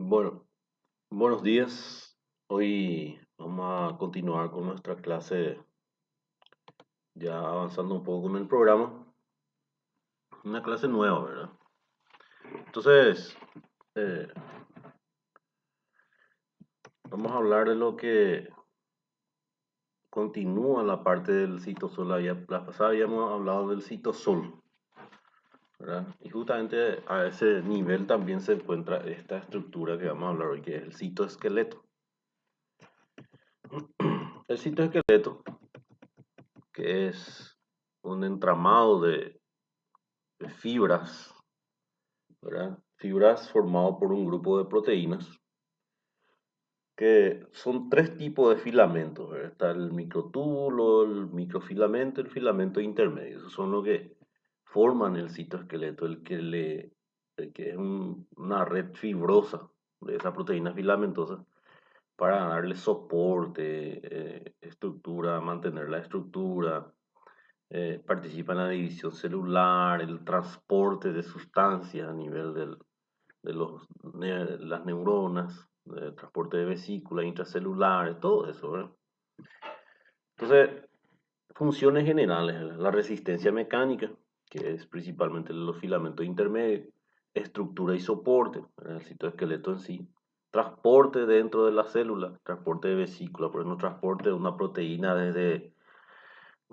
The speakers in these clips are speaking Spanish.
Bueno, buenos días. Hoy vamos a continuar con nuestra clase, ya avanzando un poco con el programa. Una clase nueva, ¿verdad? Entonces, eh, vamos a hablar de lo que continúa la parte del citosol. La pasada habíamos hablado del citosol, ¿verdad? Y justamente a ese nivel también se encuentra esta estructura que vamos a hablar hoy, que es el citoesqueleto. El citoesqueleto, que es un entramado de fibras, ¿verdad? Fibras formado por un grupo de proteínas que son tres tipos de filamentos, ¿verdad? Está el microtúbulo, el microfilamento y el filamento intermedio. Esos son los que forman el citoesqueleto, el que es una red fibrosa de esa proteína filamentosa para darle soporte, estructura, mantener la estructura, participa en la división celular, el transporte de sustancias a nivel de las neuronas, el transporte de vesículas intracelulares, todo eso, ¿verdad? Entonces, funciones generales, la resistencia mecánica, que es principalmente los filamentos intermedios, estructura y soporte, ¿verdad? El citoesqueleto en sí, transporte dentro de la célula, transporte de vesícula, por ejemplo, transporte de una proteína desde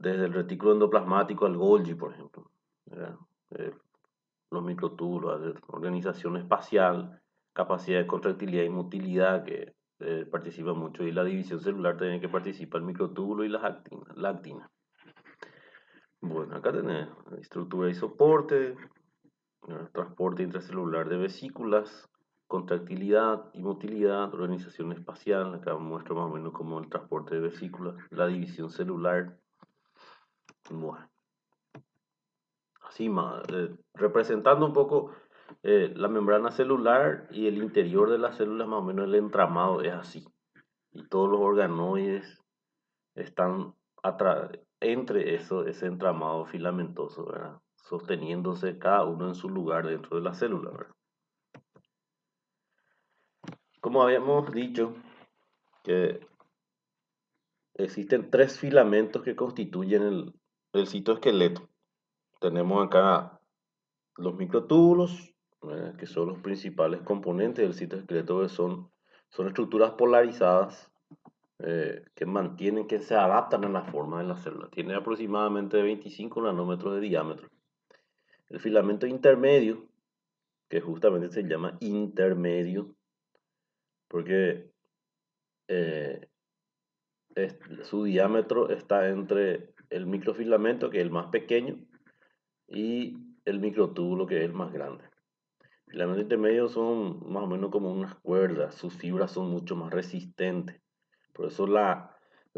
el retículo endoplasmático al Golgi, por ejemplo, ¿verdad? Eh, los microtúbulos, organización espacial, capacidad de contractilidad y motilidad que participa mucho, y la división celular también que participa el microtúbulo y la actina. Bueno, acá tenés estructura y soporte, transporte intracelular de vesículas, contractilidad y motilidad, organización espacial. Acá muestro más o menos como el transporte de vesículas, la división celular. Bueno, así más, representando un poco la membrana celular y el interior de las células, más o menos el entramado es así. Y todos los organoides están entre ese entramado filamentoso, ¿verdad? Sosteniéndose cada uno en su lugar dentro de la célula, ¿verdad? Como habíamos dicho, que existen tres filamentos que constituyen el citoesqueleto. Tenemos acá los microtúbulos, que son los principales componentes del citoesqueleto, que son estructuras polarizadas que mantienen, que se adaptan a la forma de la célula. Tiene aproximadamente 25 nanómetros de diámetro. El filamento intermedio, que justamente se llama intermedio, porque eh, su diámetro está entre el microfilamento, que es el más pequeño, y el microtúbulo, que es el más grande. El filamento intermedio son más o menos como unas cuerdas, sus fibras son mucho más resistentes. Por eso la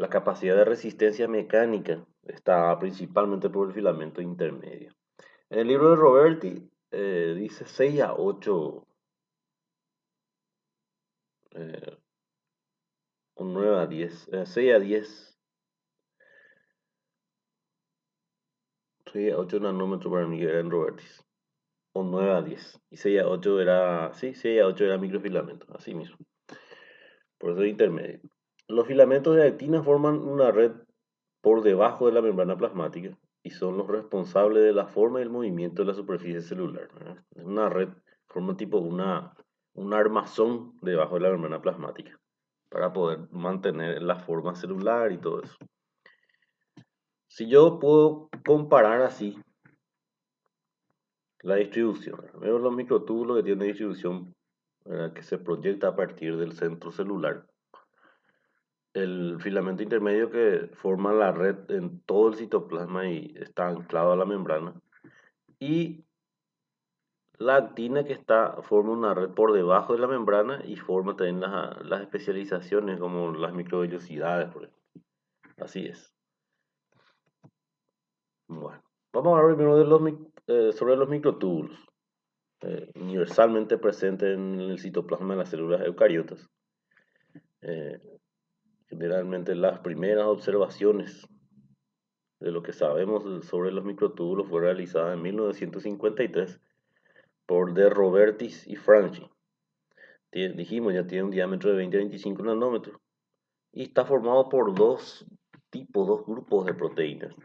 capacidad de resistencia mecánica está principalmente por el filamento intermedio. En el libro de Roberti dice 6 a 8 eh, o 9 a 10, 6 a 10, 6 a 8 nanómetros para mí era en Robertis, o 9 a 10, y 6 a 8 era, sí, 6 a 8 era microfilamento, así mismo, por eso es intermedio. Los filamentos de actina forman una red por debajo de la membrana plasmática y son los responsables de la forma y el movimiento de la superficie celular, ¿verdad? Es una red, forma tipo un armazón debajo de la membrana plasmática para poder mantener la forma celular y todo eso. Si yo puedo comparar así la distribución, ¿verdad? Vemos los microtúbulos que tienen distribución, ¿verdad?, que se proyecta a partir del centro celular. El filamento intermedio que forma la red en todo el citoplasma y está anclado a la membrana. Y la actina que forma una red por debajo de la membrana y forma también las especializaciones como las microvellosidades, por ejemplo. Así es. Bueno, vamos a hablar primero sobre los microtúbulos, universalmente presentes en el citoplasma de las células eucariotas. Eh, Generalmente las primeras observaciones de lo que sabemos sobre los microtúbulos fue realizada en 1953 por De Robertis y Franchi. dijimos, ya tiene un diámetro de 20 a 25 nanómetros y está formado por dos tipos, dos grupos de proteínas.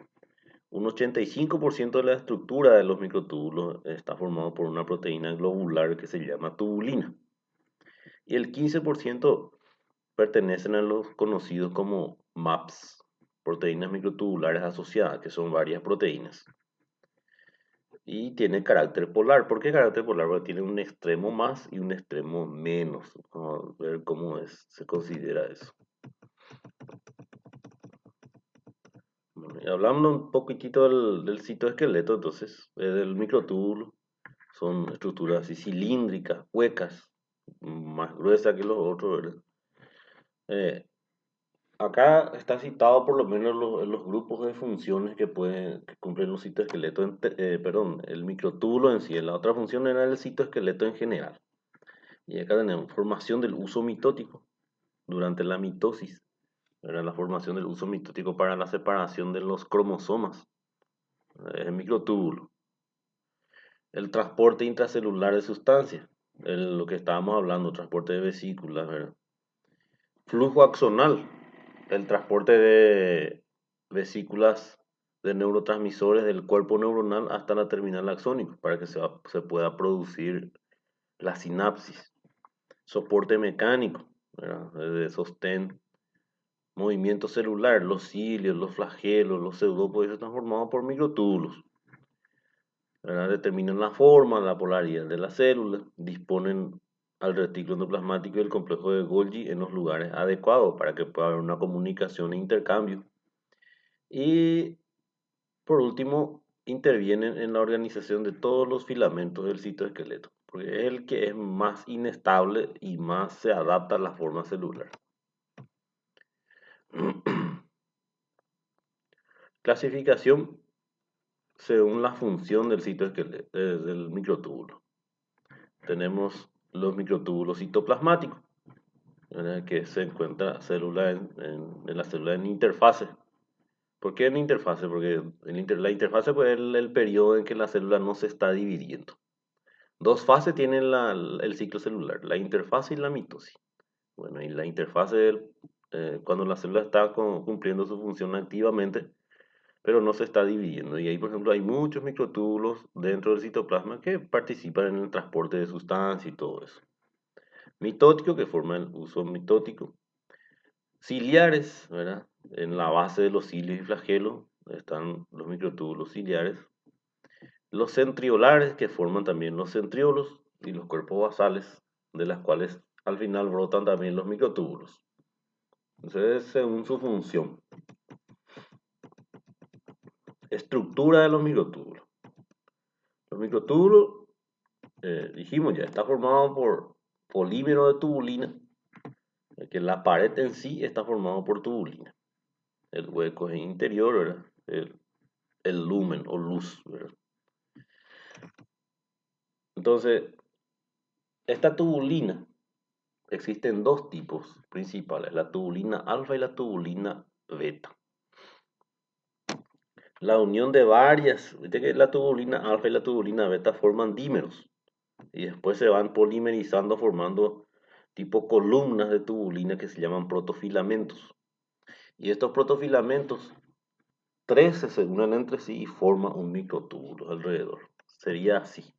Un 85% de la estructura de los microtúbulos está formado por una proteína globular que se llama tubulina. Y el 15% pertenecen a los conocidos como MAPS, proteínas microtubulares asociadas, que son varias proteínas. Y tiene carácter polar. ¿Por qué carácter polar? Porque tiene un extremo más y un extremo menos. Vamos a ver cómo se considera eso. Bueno, y hablando un poquitito del citoesqueleto, entonces, del microtúbulo, son estructuras así cilíndricas, huecas, más gruesas que los otros, ¿verdad? Eh, Acá está citado por lo menos los grupos de funciones que cumplen los citoesqueletos, perdón, el microtúbulo en sí. La otra función era el citoesqueleto en general. Y acá tenemos formación del uso mitótico durante la mitosis. Era la formación del uso mitótico para la separación de los cromosomas, el microtúbulo. El transporte intracelular de sustancias, lo que estábamos hablando, transporte de vesículas, ¿verdad? Flujo axonal, el transporte de vesículas de neurotransmisores del cuerpo neuronal hasta la terminal axónica para que se pueda producir la sinapsis. Soporte mecánico, ¿verdad? De sostén, movimiento celular, los cilios, los flagelos, los pseudópodos están formados por microtúbulos, ¿verdad? Determinan la forma, la polaridad de la célula, disponen al retículo endoplasmático y el complejo de Golgi en los lugares adecuados para que pueda haber una comunicación e intercambio. Y por último, intervienen en la organización de todos los filamentos del citoesqueleto, porque es el que es más inestable y más se adapta a la forma celular. Clasificación según la función del citoesqueleto, del microtúbulo. Tenemos los microtúbulos citoplasmáticos, ¿verdad? Que se encuentra en la célula en interfase. ¿Por qué en interfase? Porque la interfase pues, es el periodo en que la célula no se está dividiendo. Dos fases tiene el ciclo celular, la interfase y la mitosis. Bueno, y la interfase, cuando la célula está cumpliendo su función activamente, pero no se está dividiendo. Y ahí, por ejemplo, hay muchos microtúbulos dentro del citoplasma que participan en el transporte de sustancias y todo eso. Mitótico, que forma el uso mitótico. Ciliares, ¿verdad? En la base de los cilios y flagelos están los microtúbulos ciliares. Los centriolares, que forman también los centriolos y los cuerpos basales, de las cuales al final brotan también los microtúbulos. Entonces, según su función. Estructura de los microtúbulos. Los microtúbulos, dijimos ya, está formado por polímero de tubulina, que la pared en sí está formado por tubulina. El hueco es interior, ¿verdad? El lumen o luz, ¿verdad? Entonces, esta tubulina, existen dos tipos principales, la tubulina alfa y la tubulina beta. La unión de varias, viste que la tubulina alfa y la tubulina beta forman dímeros y después se van polimerizando formando tipo columnas de tubulina que se llaman protofilamentos. Y estos protofilamentos, 13 se unen entre sí y forman un microtúbulo alrededor. Sería así.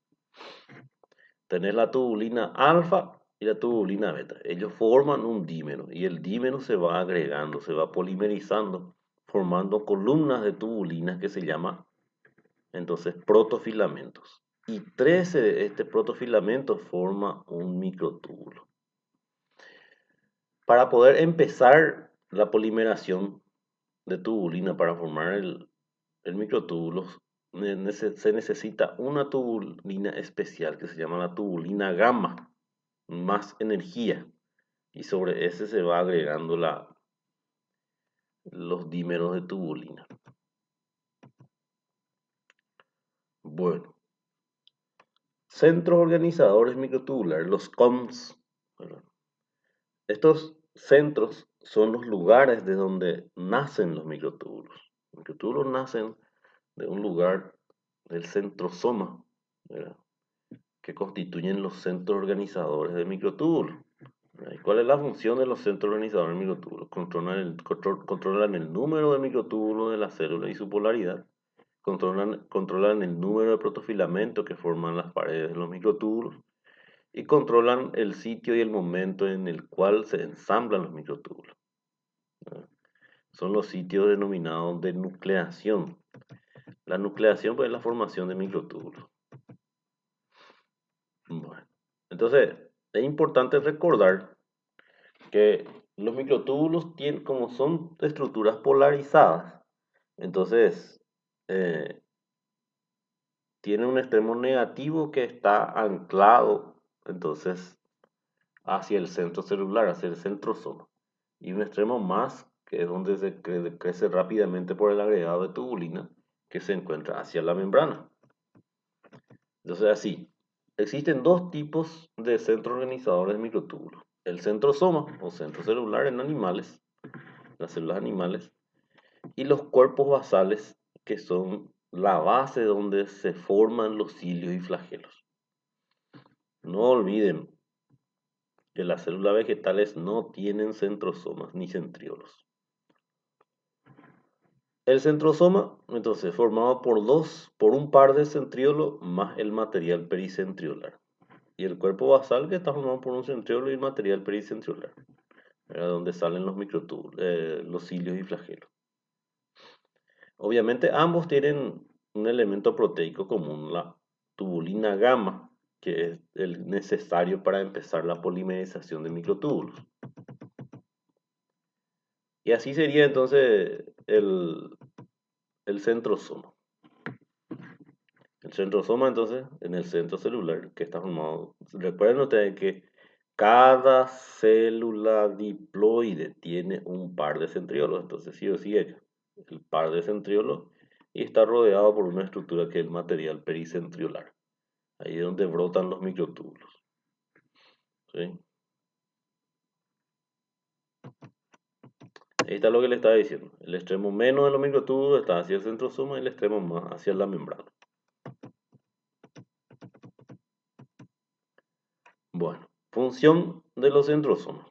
Tener la tubulina alfa y la tubulina beta. Ellos forman un dímero y el dímero se va agregando, se va polimerizando, formando columnas de tubulinas que se llaman entonces protofilamentos. Y 13 de este protofilamento forma un microtúbulo. Para poder empezar la polimeración de tubulina para formar el microtúbulo, se necesita una tubulina especial que se llama la tubulina gamma, más energía. Y sobre ese se va agregando los dímeros de tubulina. Bueno, centros organizadores microtubulares, los COMS. ¿Verdad? Estos centros son los lugares de donde nacen los microtúbulos. Los microtúbulos nacen de un lugar del centrosoma, ¿verdad? que constituyen los centros organizadores de microtúbulos. ¿Y cuál es la función de los centros organizadores de microtúbulos? Controlan el número de microtúbulos de la célula y su polaridad. Controlan el número de protofilamentos que forman las paredes de los microtúbulos. Y controlan el sitio y el momento en el cual se ensamblan los microtúbulos. Son los sitios denominados de nucleación. La nucleación pues, es la formación de microtúbulos. Bueno, entonces es importante recordar que los microtúbulos tienen, como son estructuras polarizadas, entonces tiene un extremo negativo que está anclado entonces hacia el centro celular, hacia el centrosoma, y un extremo más que es donde se crece rápidamente por el agregado de tubulina que se encuentra hacia la membrana. Entonces así, existen dos tipos de centros organizadores de microtúbulos. El centrosoma o centro celular en animales, las células animales, y los cuerpos basales, que son la base donde se forman los cilios y flagelos. No olviden que las células vegetales no tienen centrosomas ni centriolos. El centrosoma, entonces, formado por un par de centriolos más el material pericentriolar. Y el cuerpo basal que está formado por un centriolo y el material pericentriolar, donde salen los microtúbulos, los cilios y flagelos. Obviamente ambos tienen un elemento proteico común, la tubulina gamma, que es el necesario para empezar la polimerización de microtúbulos. Y así sería entonces el centrosoma. El centrosoma entonces en el centro celular que está formado. Recuerden ustedes que cada célula diploide tiene un par de centriolos, entonces sí o sí el par de centriolos y está rodeado por una estructura que es el material pericentriolar. Ahí es donde brotan los microtúbulos. ¿Sí? Ahí está lo que le estaba diciendo. El extremo menos de los microtúbulos está hacia el centrosoma y el extremo más hacia la membrana. Bueno, función de los centrosomas.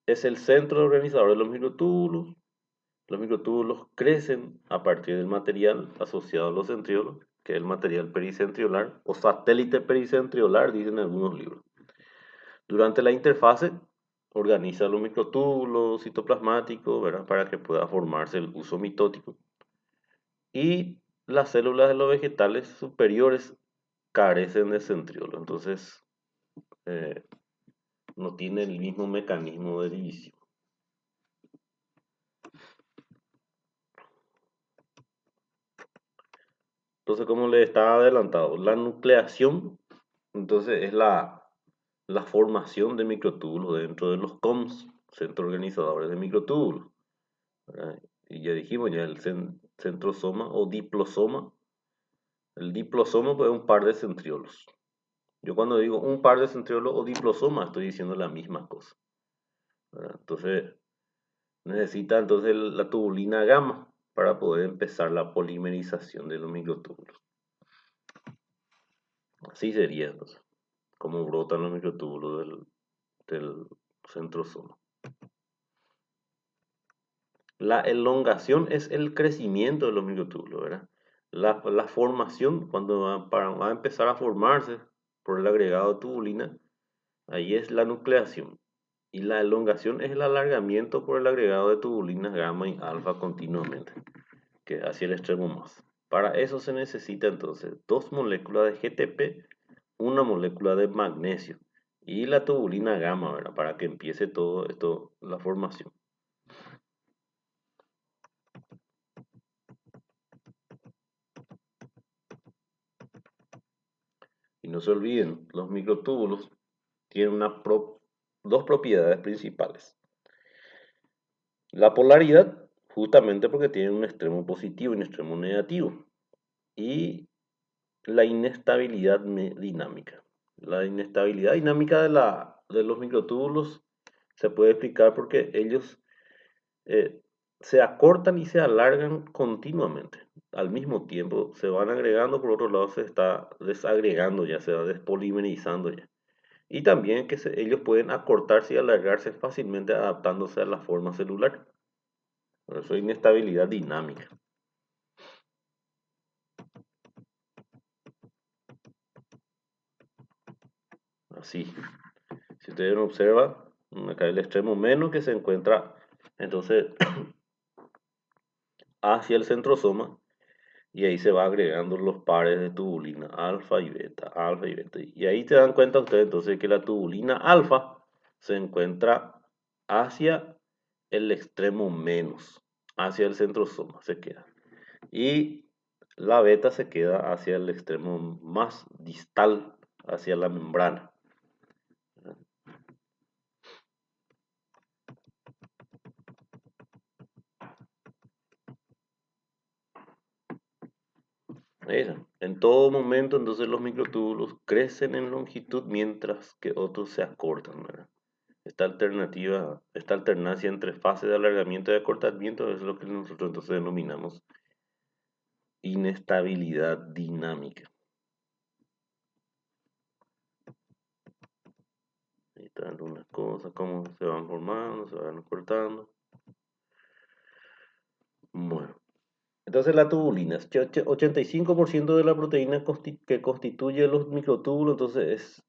Es el centro organizador de los microtúbulos. Los microtúbulos crecen a partir del material asociado a los centriolos, que es el material pericentriolar o satélite pericentriolar, dicen algunos libros. Durante la interfase, organiza los microtúbulos citoplasmáticos, ¿verdad? Para que pueda formarse el uso mitótico. Y las células de los vegetales superiores carecen de centriolo, entonces no tiene el mismo mecanismo de división. Entonces, como le estaba adelantado, la nucleación, entonces es la formación de microtúbulos dentro de los COMS, centros organizadores de microtúbulos, ¿verdad? Y ya dijimos ya el centrosoma o diplosoma. El diplosoma pues, es un par de centriolos. Yo cuando digo un par de centriolos o diplosoma estoy diciendo la misma cosa, ¿verdad? Entonces necesita entonces la tubulina gamma para poder empezar la polimerización de los microtúbulos. Así sería entonces, como brotan los microtúbulos del centrosoma. La elongación es el crecimiento de los microtúbulos, ¿verdad? La formación, cuando va a empezar a formarse por el agregado de tubulina, ahí es la nucleación. Y la elongación es el alargamiento por el agregado de tubulinas gamma y alfa continuamente, que hacia el extremo más. Para eso se necesita entonces dos moléculas de GTP, una molécula de magnesio y la tubulina gamma, ¿verdad? Para que empiece todo esto, la formación. Y no se olviden, los microtúbulos tienen dos propiedades principales. La polaridad, justamente porque tienen un extremo positivo y un extremo negativo. Y la inestabilidad dinámica. La inestabilidad dinámica de los microtúbulos se puede explicar porque ellos se acortan y se alargan continuamente. Al mismo tiempo se van agregando, por otro lado se está desagregando ya, se va despolimerizando ya. Y también que ellos pueden acortarse y alargarse fácilmente adaptándose a la forma celular. Por eso hay inestabilidad dinámica. Así, si ustedes observan, acá el extremo menos que se encuentra entonces hacia el centrosoma y ahí se va agregando los pares de tubulina alfa y beta, alfa y beta. Y ahí se dan cuenta ustedes entonces que la tubulina alfa se encuentra hacia el extremo menos, hacia el centrosoma se queda. Y la beta se queda hacia el extremo más distal, hacia la membrana. En todo momento, entonces los microtúbulos crecen en longitud mientras que otros se acortan, ¿verdad? Esta alternancia entre fase de alargamiento y acortamiento es lo que nosotros entonces denominamos inestabilidad dinámica. Ahí están algunas cosas, cómo se van formando, se van acortando. Bueno, entonces la tubulina, 85% de la proteína que constituye los microtúbulos, entonces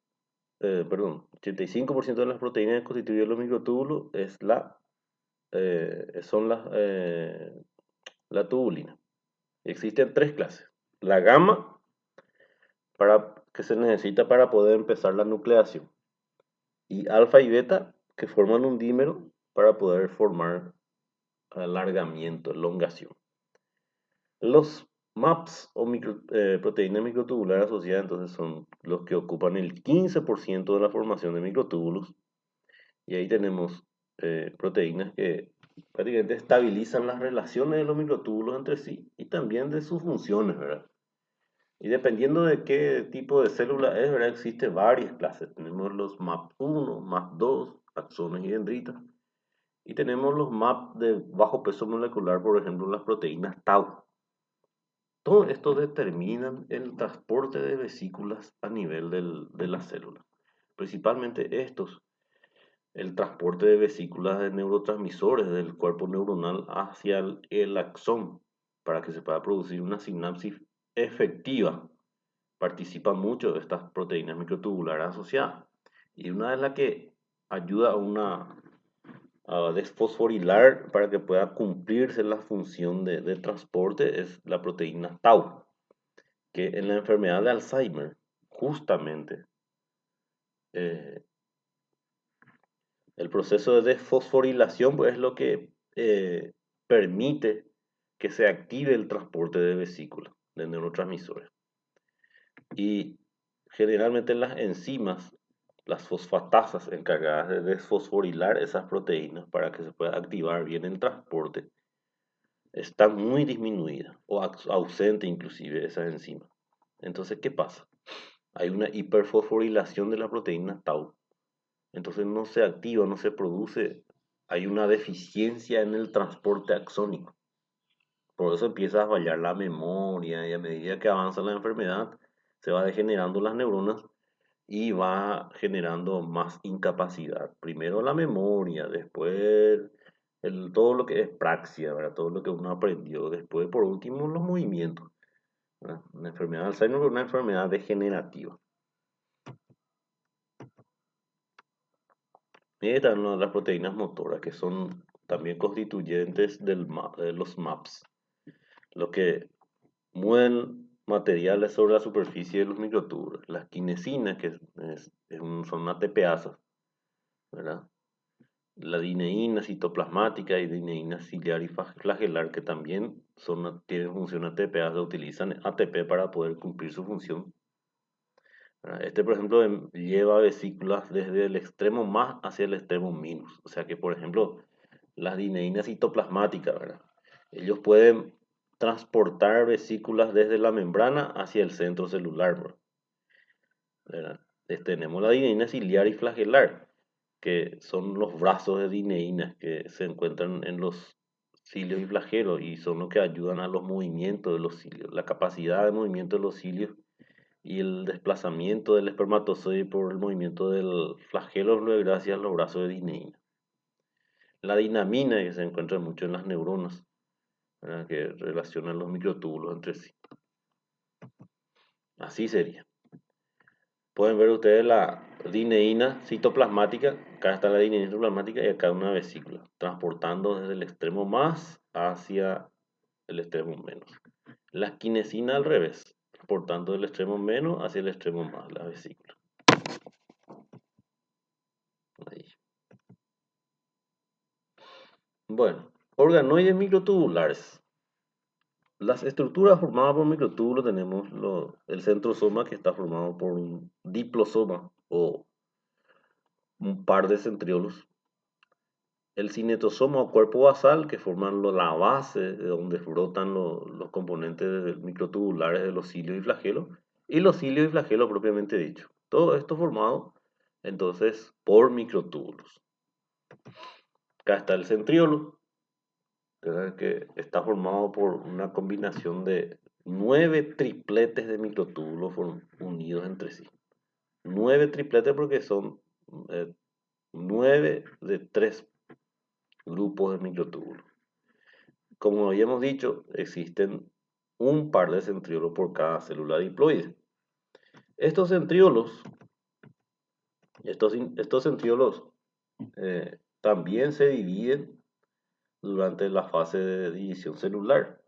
perdón, 85% de las proteínas que constituyen los microtúbulos son la tubulina. Existen tres clases. La gamma, que se necesita para poder empezar la nucleación. Y alfa y beta, que forman un dímero para poder formar alargamiento, elongación. Los MAPS o proteínas microtubulares asociadas entonces son los que ocupan el 15% de la formación de microtúbulos. Y ahí tenemos proteínas que prácticamente estabilizan las relaciones de los microtúbulos entre sí y también de sus funciones, ¿verdad? Y dependiendo de qué tipo de célula es, ¿verdad? Existe varias clases. Tenemos los MAP1, MAP2, axones y dendritas. Y tenemos los MAP de bajo peso molecular, por ejemplo, las proteínas tau. Todo esto determinan el transporte de vesículas a nivel de la célula. Principalmente estos, el transporte de vesículas de neurotransmisores del cuerpo neuronal hacia el axón para que se pueda producir una sinapsis efectiva. Participan mucho de estas proteínas microtubulares asociadas. Y una de las que ayuda a desfosforilar para que pueda cumplirse la función de transporte es la proteína tau, que en la enfermedad de Alzheimer, justamente, eh, el proceso de desfosforilación pues, es lo que permite que se active el transporte de vesículas, de neurotransmisores. Y generalmente las enzimas, las fosfatasas encargadas de desfosforilar esas proteínas para que se pueda activar bien el transporte, están muy disminuidas o ausente inclusive esas enzimas. Entonces, ¿qué pasa? Hay una hiperfosforilación de la proteína tau. Entonces no se activa, no se produce, hay una deficiencia en el transporte axónico. Por eso empieza a fallar la memoria y a medida que avanza la enfermedad se va degenerando las neuronas y va generando más incapacidad. Primero la memoria, después todo lo que es praxia, ¿verdad? Todo lo que uno aprendió, después por último los movimientos, ¿verdad? Una enfermedad de Alzheimer es una enfermedad degenerativa. Y están las proteínas motoras, que son también constituyentes de los MAPS, lo que mueven materiales sobre la superficie de los microtúbulos. Las quinesinas, que son ATPasas, ¿verdad? La dineína citoplasmática y dineína ciliar y flagelar, que también tienen función ATPasa, utilizan ATP para poder cumplir su función. ¿Verdad? Este, por ejemplo, lleva vesículas desde el extremo más hacia el extremo menos. O sea que, por ejemplo, las dineínas citoplasmáticas, ¿verdad? Ellos pueden transportar vesículas desde la membrana hacia el centro celular, ¿verdad? Tenemos la dineína ciliar y flagelar, que son los brazos de dineína que se encuentran en los cilios y flagelos, y son los que ayudan a los movimientos de los cilios, la capacidad de movimiento de los cilios y el desplazamiento del espermatozoide por el movimiento del flagelo es gracias a los brazos de Dineína. La dinamina que se encuentra mucho en las neuronas, ¿verdad? Que relacionan los microtúbulos entre sí. Así sería. Pueden ver ustedes la dineína citoplasmática. Acá está la dineína citoplasmática y acá una vesícula, transportando desde el extremo más hacia el extremo menos. La quinesina al revés, transportando del extremo menos hacia el extremo más, la vesícula. Ahí. Bueno, organoides microtubulares. Las estructuras formadas por microtúbulos tenemos el centrosoma que está formado por un diplosoma o un par de centriolos. El cinetosoma o cuerpo basal que forman la base de donde brotan los componentes microtubulares de los cilios y flagelos. Y los cilios y flagelos propiamente dicho. Todo esto formado entonces por microtúbulos. Acá está el centriolo, que está formado por una combinación de 9 tripletes de microtúbulos unidos entre sí. 9 tripletes porque son 9 de 3 grupos de microtúbulos. Como habíamos dicho, existen un par de centriolos por cada célula diploide. Estos centriolos, estos centriolos también se dividen durante la fase de división celular,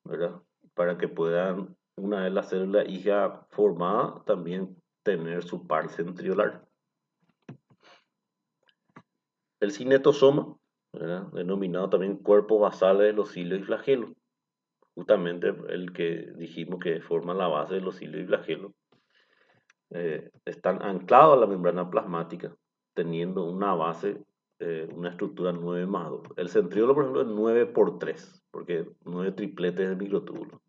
¿verdad? Para que puedan, una vez la célula hija formada, también tener su par centriolar. El cinetosoma, ¿verdad? Denominado también cuerpos basales de los cilios y flagelos, justamente el que dijimos que forma la base de los cilios y flagelos, están anclados a la membrana plasmática, teniendo una base, una estructura 9 más 2. El centriolo, por ejemplo, es 9 por 3, porque 9 tripletes de microtúbulos.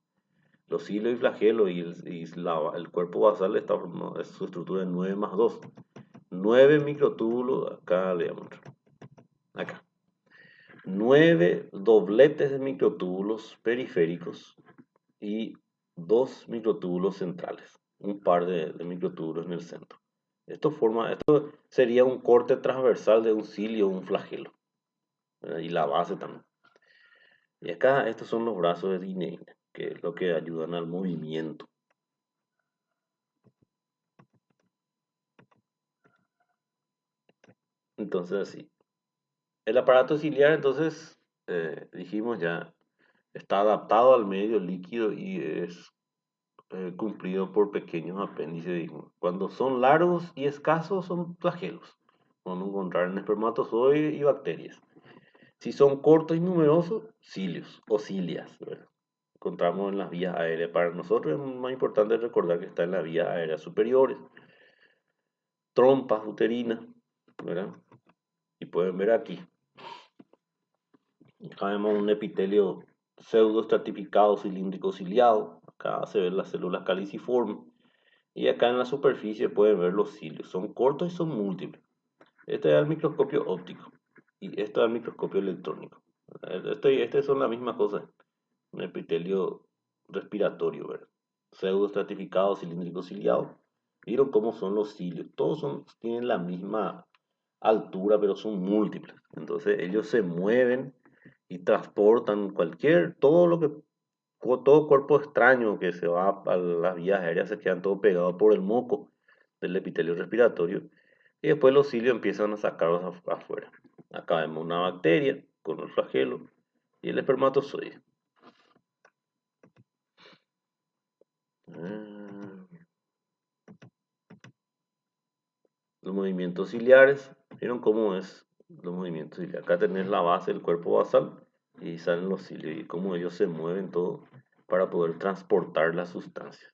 Los cilios y flagelos el cuerpo basal está formado, es su estructura de 9 más 2. 9 microtúbulos, acá le voy a mostrar. Acá. 9 dobletes de microtúbulos periféricos y 2 microtúbulos centrales. Un par de microtúbulos en el centro. Esto sería un corte transversal de un cilio o un flagelo, ¿verdad? Y la base también. Y acá estos son los brazos de Dineina, que es lo que ayudan al movimiento. Entonces así. El aparato ciliar, entonces, dijimos ya, está adaptado al medio líquido y es cumplido por pequeños apéndices. Dijimos. Cuando son largos y escasos, son flagelos. Vamos a encontrar en espermatozoides y bacterias. Si son cortos y numerosos, cilios o cilias, ¿verdad? Encontramos en las vías aéreas. Para nosotros es más importante recordar que está en las vías aéreas superiores. Trompas uterinas, ¿verdad? Y pueden ver aquí. Acá vemos un epitelio pseudoestratificado cilíndrico ciliado. Acá se ven las células caliciformes. Y acá en la superficie pueden ver los cilios. Son cortos y son múltiples. Este es el microscopio óptico. Y esto es el microscopio electrónico. Este son la misma cosa. Un epitelio respiratorio, ¿verdad? Pseudoestratificado cilíndrico ciliado. ¿Vieron cómo son los cilios? Tienen la misma altura, pero son múltiples. Entonces ellos se mueven y transportan todo cuerpo extraño que se va a las vías aéreas se quedan todo pegado por el moco del epitelio respiratorio y después los cilios empiezan a sacarlos afuera. Acá vemos una bacteria con el flagelo y el espermatozoide. Ah, los movimientos ciliares, ¿vieron cómo es los movimientos ciliares? Acá tenés la base del cuerpo basal y salen los cilios y cómo ellos se mueven todo para poder transportar la sustancia.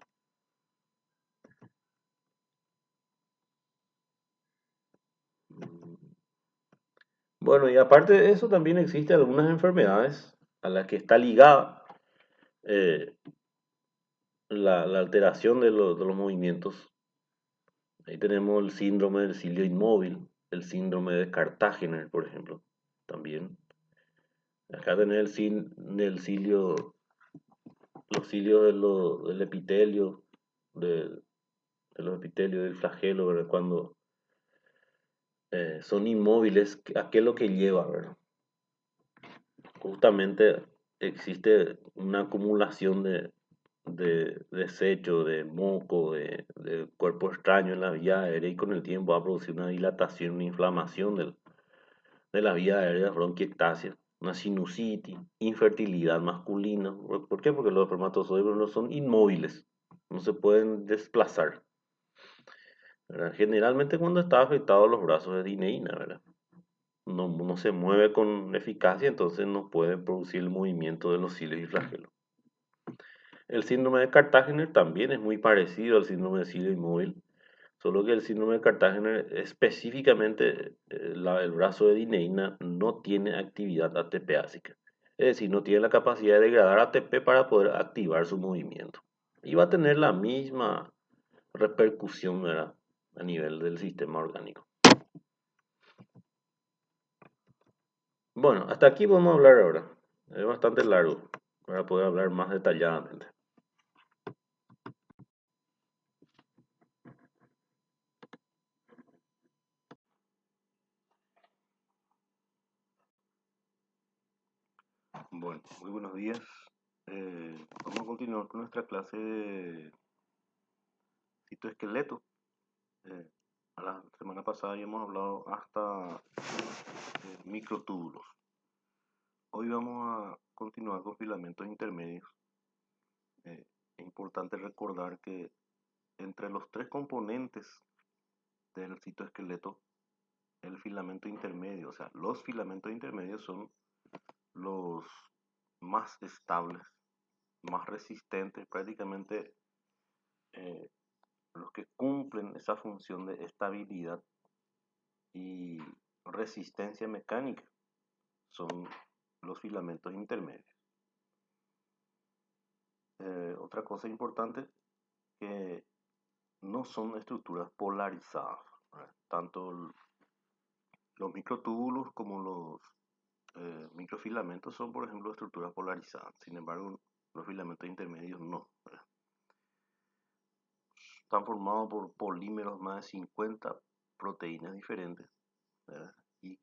Bueno, y aparte de eso, también existen algunas enfermedades a las que está ligada eh, la alteración de los movimientos. Ahí tenemos el síndrome del cilio inmóvil, el síndrome de Cartagener, por ejemplo, también. Acá tenés el cilio, los cilios del epitelio, de, de los epitelios del flagelo, ¿verdad? Cuando son inmóviles, ¿a qué es lo que lleva, verdad? Justamente existe una acumulación de desecho, de moco, de cuerpo extraño en la vía aérea y con el tiempo va a producir una dilatación, una inflamación de la vía aérea, bronquiectasia, una sinusitis, infertilidad masculina. ¿Por qué? Porque los espermatozoides no son inmóviles, no se pueden desplazar, ¿verdad? Generalmente cuando está afectado los brazos de dineína, ¿verdad? No se mueve con eficacia, entonces no puede producir el movimiento de los cilios y flagelos. El síndrome de Cartagener también es muy parecido al síndrome de cilio inmóvil, solo que el síndrome de Cartagener específicamente el brazo de dineína no tiene actividad ATPásica. Es decir, no tiene la capacidad de degradar ATP para poder activar su movimiento. Y va a tener la misma repercusión, ¿verdad? A nivel del sistema orgánico. Bueno, hasta aquí vamos a hablar ahora. Es bastante largo para poder hablar más detalladamente. Bueno, muy buenos días. Vamos a continuar con nuestra clase de citoesqueleto. Eh, a la semana pasada ya hemos hablado hasta microtúbulos. Hoy vamos a continuar con filamentos intermedios. Es importante recordar que entre los tres componentes del citoesqueleto, el filamento intermedio, o sea, los filamentos intermedios son los más estables, más resistentes, prácticamente eh, los que cumplen esa función de estabilidad y resistencia mecánica son los filamentos intermedios. Otra cosa importante que no son estructuras polarizadas, ¿verdad? Tanto los microtúbulos como los microfilamentos son, por ejemplo, estructuras polarizadas. Sin embargo, los filamentos intermedios no, ¿verdad? Están formados por polímeros más de 50 proteínas diferentes, ¿verdad? Y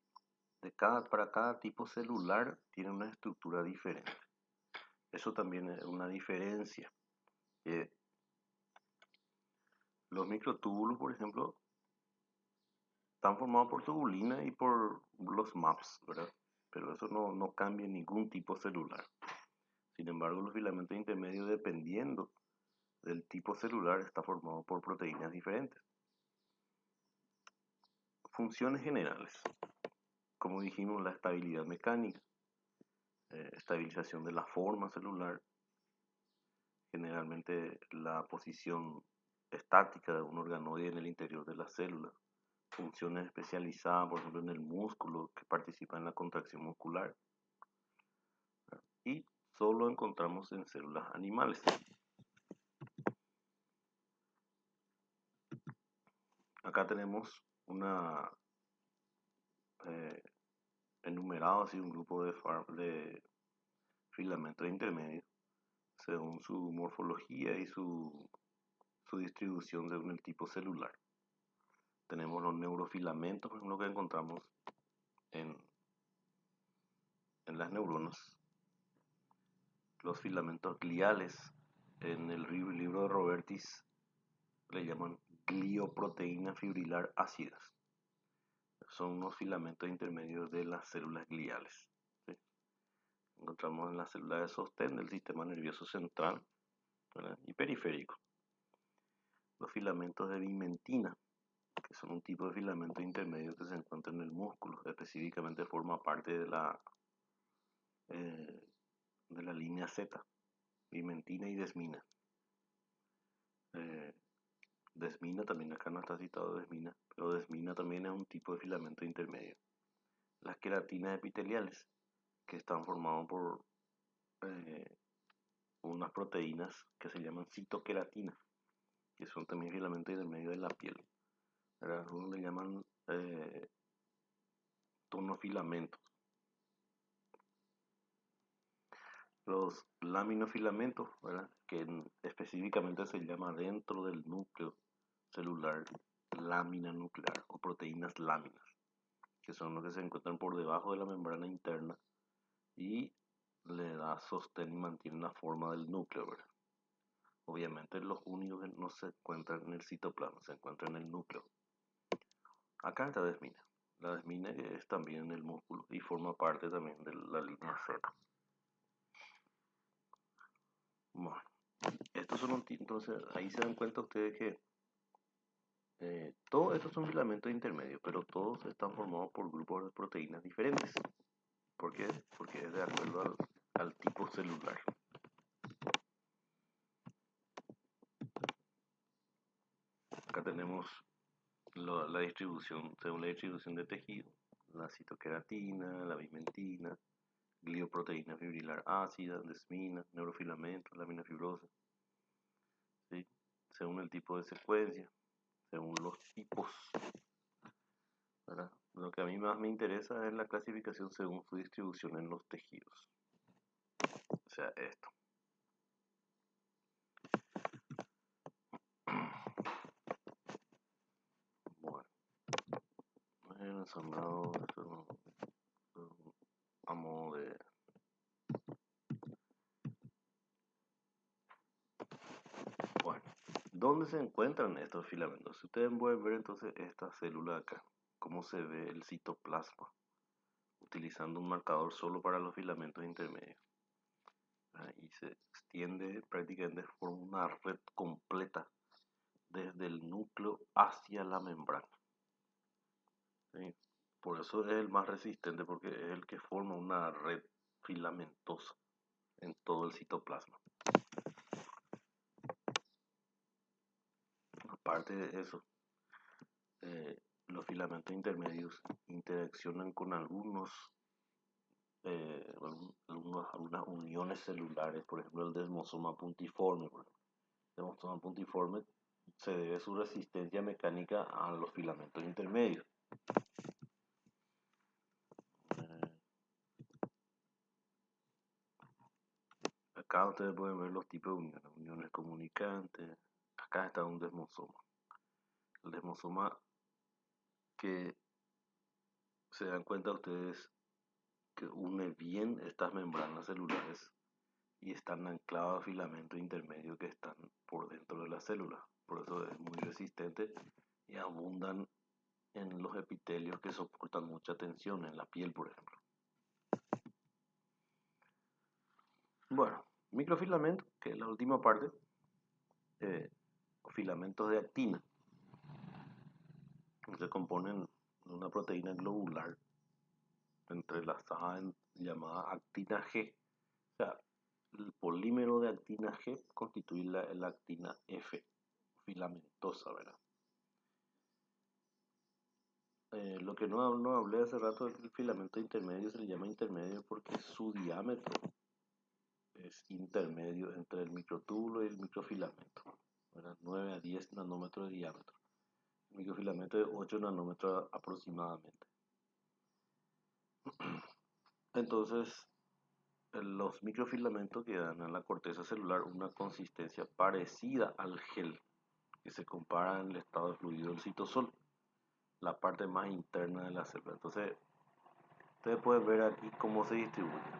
para cada tipo celular tiene una estructura diferente. Eso también es una diferencia. Que los microtúbulos, por ejemplo, están formados por tubulina y por los MAPS, ¿verdad? Pero eso no cambia en ningún tipo celular. Sin embargo, los filamentos intermedios, dependiendo del tipo celular, está formado por proteínas diferentes. Funciones generales. Como dijimos, la estabilidad mecánica, estabilización de la forma celular, generalmente la posición estática de un organoide en el interior de la célula, funciones especializadas, por ejemplo, en el músculo que participa en la contracción muscular, y solo encontramos en células animales. Acá tenemos una enumerado así un grupo de filamentos intermedios según su morfología y su distribución según el tipo celular. Tenemos los neurofilamentos, por ejemplo, que encontramos en, en las neuronas. Los filamentos gliales, en el libro de Robertis, le llaman glioproteína fibrilar ácidas. Son unos filamentos intermedios de las células gliales. ¿Sí? Encontramos en las células de sostén del sistema nervioso central, ¿verdad? Y periférico. Los filamentos de vimentina, que son un tipo de filamento intermedio que se encuentra en el músculo, específicamente forma parte eh, de la línea Z, vimentina y desmina. Eh, desmina también, acá no está citado desmina, pero desmina también es un tipo de filamento intermedio. Las queratinas epiteliales, que están formadas por eh, unas proteínas que se llaman citoqueratina, que son también filamentos intermedios de la piel. Algunos le llaman tonofilamentos. Los laminofilamentos, ¿verdad? Específicamente se llama dentro del núcleo celular lámina nuclear o proteínas láminas, que son los que se encuentran por debajo de la membrana interna y le da sostén y mantiene la forma del núcleo, ¿verdad? Obviamente los únicos que no se encuentran en el citoplasma, se encuentran en el núcleo. Acá está desmina. La desmina que es también en el músculo y forma parte también de la línea Z. Bueno, estos son entonces ahí se dan cuenta ustedes que todos estos son filamentos intermedios, pero todos están formados por grupos de proteínas diferentes. ¿Por qué? Porque es de acuerdo al tipo celular. Acá tenemos la distribución, según la distribución de tejido, la citoqueratina, la bimentina, glioproteína fibrilar ácida, desmina, neurofilamentos, lámina fibrosa, ¿sí? Según el tipo de secuencia, según los tipos, ¿verdad? Lo que a mí más me interesa es la clasificación según su distribución en los tejidos. O sea, esto. Bueno, el ensamblado, a modo de... Bueno, ¿dónde se encuentran estos filamentos? Si ustedes pueden ver entonces esta célula acá, cómo se ve el citoplasma, utilizando un marcador solo para los filamentos intermedios. Y se extiende prácticamente por una red completa desde el núcleo hacia la membrana. ¿Sí? Por eso es el más resistente, porque es el que forma una red filamentosa en todo el citoplasma. Aparte de eso, los filamentos intermedios interaccionan con algunas uniones celulares, por ejemplo el desmosoma puntiforme. El desmosoma puntiforme se debe a su resistencia mecánica a los filamentos intermedios. Acá ustedes pueden ver los tipos de uniones, uniones comunicantes. Acá está un desmosoma. El desmosoma que se dan cuenta ustedes que une bien estas membranas celulares y están anclados a filamentos intermedios que están por dentro de la célula. Por eso es muy resistente y abundan en los epitelios que soportan mucha tensión, en la piel, por ejemplo. Bueno, microfilamentos, que es la última parte, filamentos de actina, que se componen de una proteína globular entrelazada llamada actina G. O sea, el polímero de actina G constituye la actina F, filamentosa, ¿verdad? Lo que no hablé hace rato del filamento intermedio se le llama intermedio porque su diámetro es intermedio entre el microtúbulo y el microfilamento, ¿verdad? 9 a 10 nanómetros de diámetro. El microfilamento de 8 nanómetros aproximadamente. Entonces, los microfilamentos que dan a la corteza celular una consistencia parecida al gel que se compara en el estado de fluido del citosol, la parte más interna de la célula. Entonces, ustedes pueden ver aquí cómo se distribuye.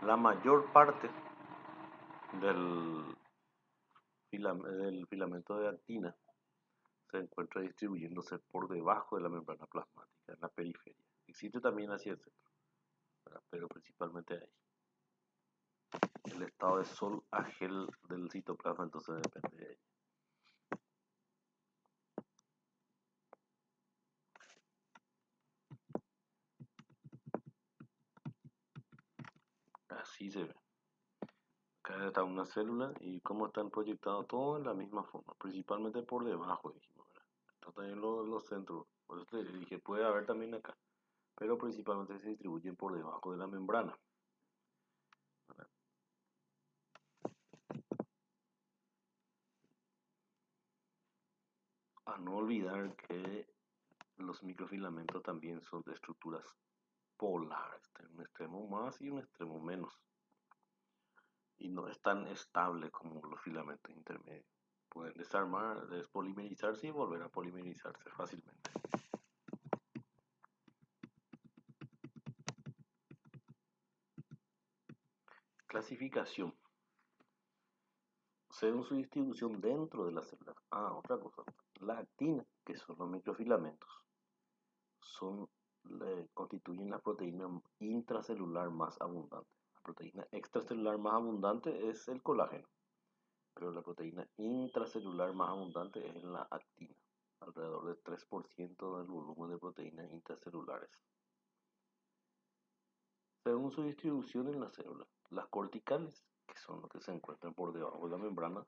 La mayor parte del, del filamento de actina se encuentra distribuyéndose por debajo de la membrana plasmática, en la periferia. Existe también hacia el centro, ¿verdad? Pero principalmente ahí. El estado de sol a gel del citoplasma entonces depende de ahí. Así se ve. Acá está una célula y cómo están proyectados todos en la misma forma, principalmente por debajo, dijimos, ¿verdad? Están también los centros, por eso te dije, puede haber también acá, pero principalmente se distribuyen por debajo de la membrana, ¿verdad? A no olvidar que los microfilamentos también son de estructuras polar, un extremo más y un extremo menos. Y no es tan estable como los filamentos intermedios. Pueden desarmar, despolimerizarse y volver a polimerizarse fácilmente. Clasificación. Según su distribución dentro de la célula. Otra cosa. La actina, que son los microfilamentos, son, constituyen la proteína intracelular más abundante. La proteína extracelular más abundante es el colágeno, pero la proteína intracelular más abundante es la actina, alrededor del 3% del volumen de proteínas intracelulares. Según su distribución en la célula, las corticales, que son las que se encuentran por debajo de la membrana,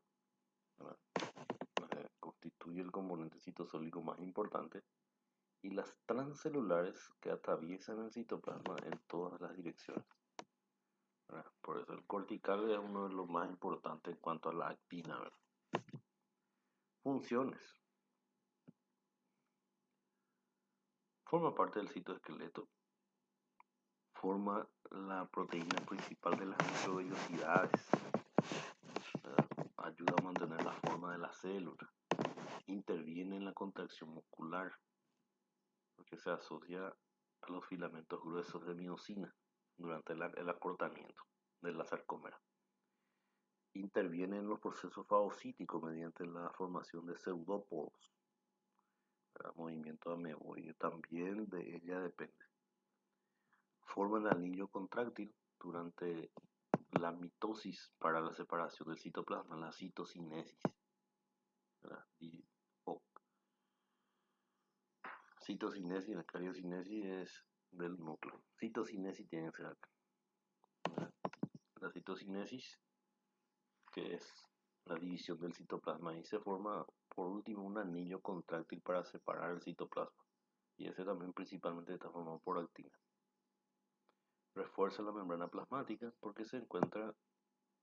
constituye el componente citosólico más importante, y las transcelulares que atraviesan el citoplasma en todas las direcciones. Por eso el cortical es uno de los más importantes en cuanto a la actina, ¿verdad? Funciones. Forma parte del citoesqueleto. Forma la proteína principal de las microvellosidades. Ayuda a mantener la forma de la célula. Interviene en la contracción muscular, porque se asocia a los filamentos gruesos de miocina durante el acortamiento de la sarcómera. Interviene en los procesos fagocíticos mediante la formación de pseudópodos. El movimiento ameboide también de ella depende. Forma el anillo contráctil durante la mitosis para la separación del citoplasma, la citocinesis. Citocinesis, la cariocinesis es del núcleo. Citocinesis tiene que ser acá. La citocinesis, que es la división del citoplasma, y se forma por último un anillo contráctil para separar el citoplasma. Y ese también principalmente está formado por actina. Refuerza la membrana plasmática porque se encuentra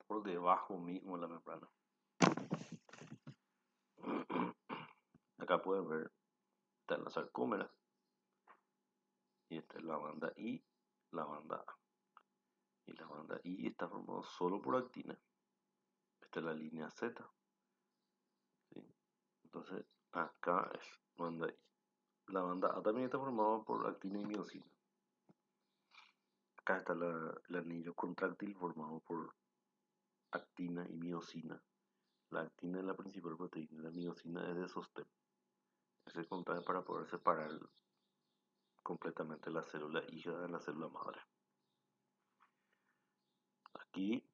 por debajo mismo de la membrana. Acá pueden ver, está la sarcómera, y esta es la banda I, la banda A. Y la banda I está formada solo por actina. Esta es la línea Z. ¿Sí? Entonces, acá es banda I. La banda A también está formada por actina y miocina. Acá está el anillo contráctil formado por actina y miocina. La actina es la principal proteína, la miocina es de sostén. Se contrae para poder separar completamente la célula hija de la célula madre. Aquí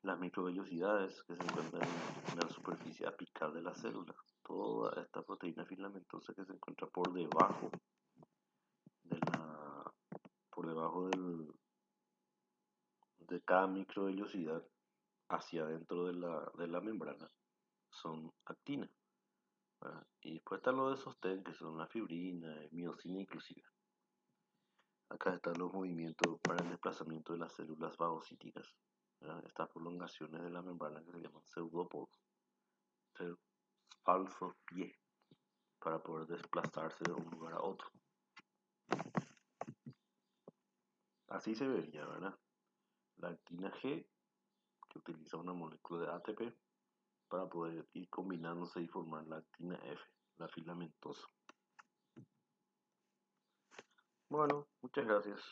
las microvellosidades que se encuentran en la superficie apical de la célula. Toda esta proteína filamentosa que se encuentra por debajo de de cada microvellosidad hacia adentro de la membrana son actina. Y después están los de sostén, que son la fibrina, miocina inclusive. Acá están los movimientos para el desplazamiento de las células fagocíticas. Estas prolongaciones de la membrana que se llaman pseudópodos. Falsos pies para poder desplazarse de un lugar a otro. Así se vería, ¿verdad? La actina G, que utiliza una molécula de ATP para poder ir combinándose y formar la actina F, la filamentosa. Bueno, muchas gracias.